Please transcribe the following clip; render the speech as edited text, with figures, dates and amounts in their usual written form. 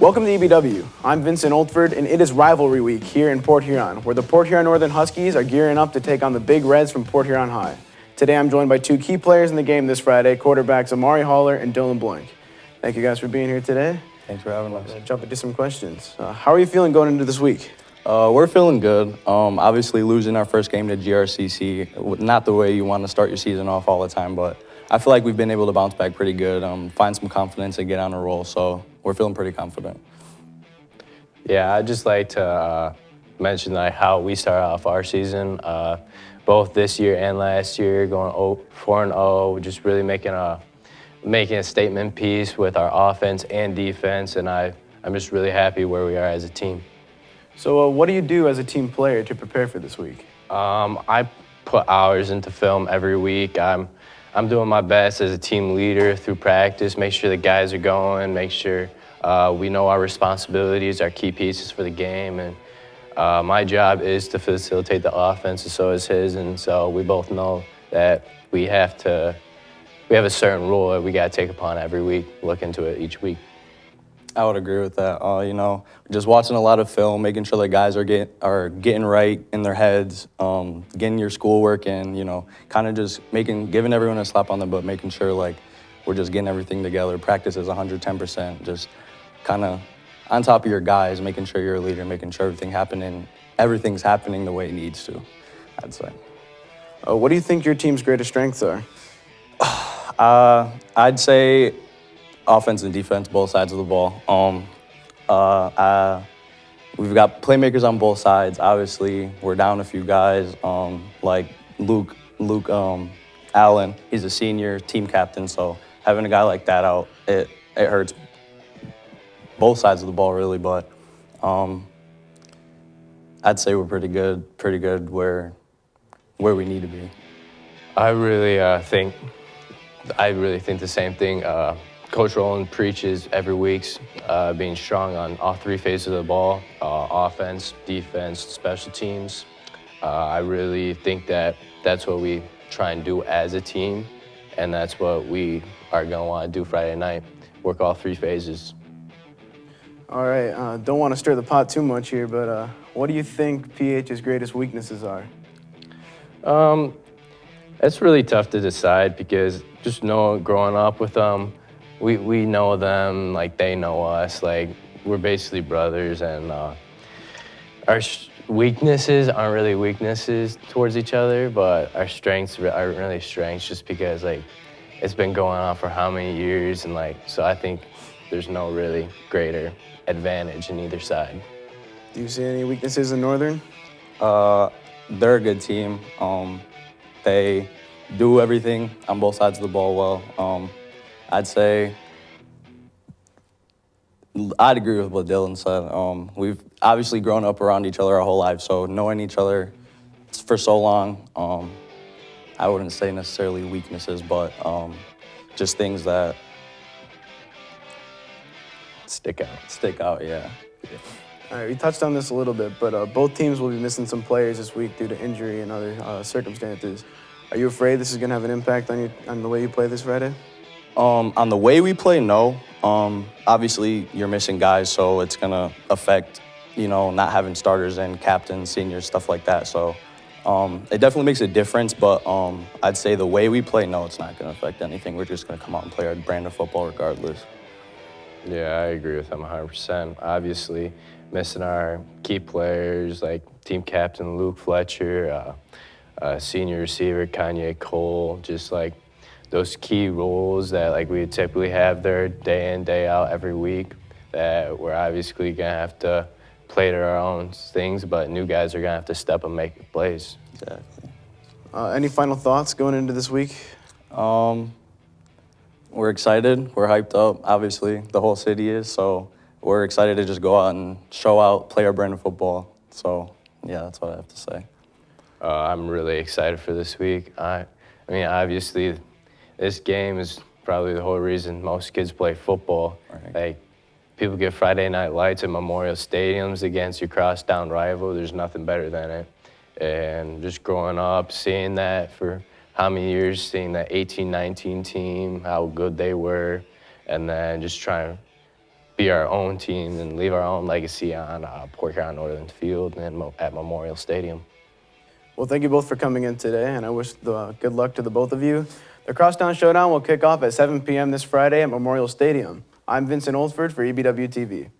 Welcome to EBW. I'm Vincent Oldford, and it is rivalry week here in Port Huron, where the Port Huron Northern Huskies are gearing up to take on the Big Reds from Port Huron High. Today, I'm joined by two key players in the game this Friday, quarterbacks Amauri Haller and Dylan Bloink. Thank you guys for being here today. Thanks for having us. Jump into some questions. How are you feeling going into this week? We're feeling good. Obviously, losing our first game to GRCC, not the way you want to start your season off all the time, but I feel like we've been able to bounce back pretty good, find some confidence and get on a roll, so we're feeling pretty confident. Yeah, I'd just like to mention how we started off our season, both this year and last year, going 4-0, just really making a statement piece with our offense and defense, and I'm just really happy where we are as a team. So what do you do as a team player to prepare for this week? I put hours into film every week. I'm doing my best as a team leader through practice, make sure the guys are going, make sure we know our responsibilities, our key pieces for the game, and my job is to facilitate the offense, and so is his, and so we both know that we have a certain role that we got to take upon every week, look into it each week. I would agree with that. Just watching a lot of film, making sure the guys are getting right in their heads, getting your schoolwork in, kind of just giving everyone a slap on the butt, making sure we're just getting everything together. Practice is 110%, just kind of on top of your guys, making sure you're a leader, making sure everything's happening the way it needs to, I'd say. What do you think your team's greatest strengths are? I'd say offense and defense, both sides of the ball. We've got playmakers on both sides. Obviously, we're down a few guys, like Luke Allen. He's a senior team captain, so having a guy like that out, it hurts both sides of the ball, really. But I'd say we're pretty good where we need to be. I really think the same thing. Coach Rowland preaches every week being strong on all three phases of the ball, offense, defense, special teams. I really think that that's what we try and do as a team, and that's what we are going to want to do Friday night, work all three phases. All right, don't want to stir the pot too much here, but what do you think PH's greatest weaknesses are? It's really tough to decide because just growing up with them, we know them like they know us. Like, we're basically brothers, and our weaknesses aren't really weaknesses towards each other, but our strengths are really strengths just because it's been going on for how many years, and so I think there's no really greater advantage in either side. Do you see any weaknesses in Northern? They're a good team. They do everything on both sides of the ball well. I'd say I'd agree with what Dylan said. We've obviously grown up around each other our whole lives, so knowing each other for so long, I wouldn't say necessarily weaknesses, but just things that Stick out, yeah. All right, we touched on this a little bit, but both teams will be missing some players this week due to injury and other circumstances. Are you afraid this is going to have an impact on the way you play this Friday? On the way we play, no. Obviously, you're missing guys, so it's going to affect, not having starters and captains, seniors, stuff like that. So it definitely makes a difference, but I'd say the way we play, no, it's not going to affect anything. We're just going to come out and play our brand of football regardless. Yeah, I agree with him 100%. Obviously, missing our key players like team captain Luke Fletcher, senior receiver Kanye Cole, just those key roles that we typically have there day in, day out every week, that we're obviously going to have to play to our own things, but new guys are going to have to step and make plays. Exactly. Any final thoughts going into this week? We're excited. We're hyped up. Obviously, the whole city is, so we're excited to just go out and show out, play our brand of football. So, yeah, that's what I have to say. I'm really excited for this week. I mean, obviously, this game is probably the whole reason most kids play football. Right. People get Friday night lights at Memorial Stadiums against your crosstown rival. There's nothing better than it. And just growing up, seeing that for how many years, seeing that 18-19 team, how good they were, and then just trying to be our own team and leave our own legacy on Port Huron Northern Field and at Memorial Stadium. Well, thank you both for coming in today, and I wish good luck to the both of you. The Crosstown Showdown will kick off at 7 p.m. this Friday at Memorial Stadium. I'm Vincent Oldford for EBW TV.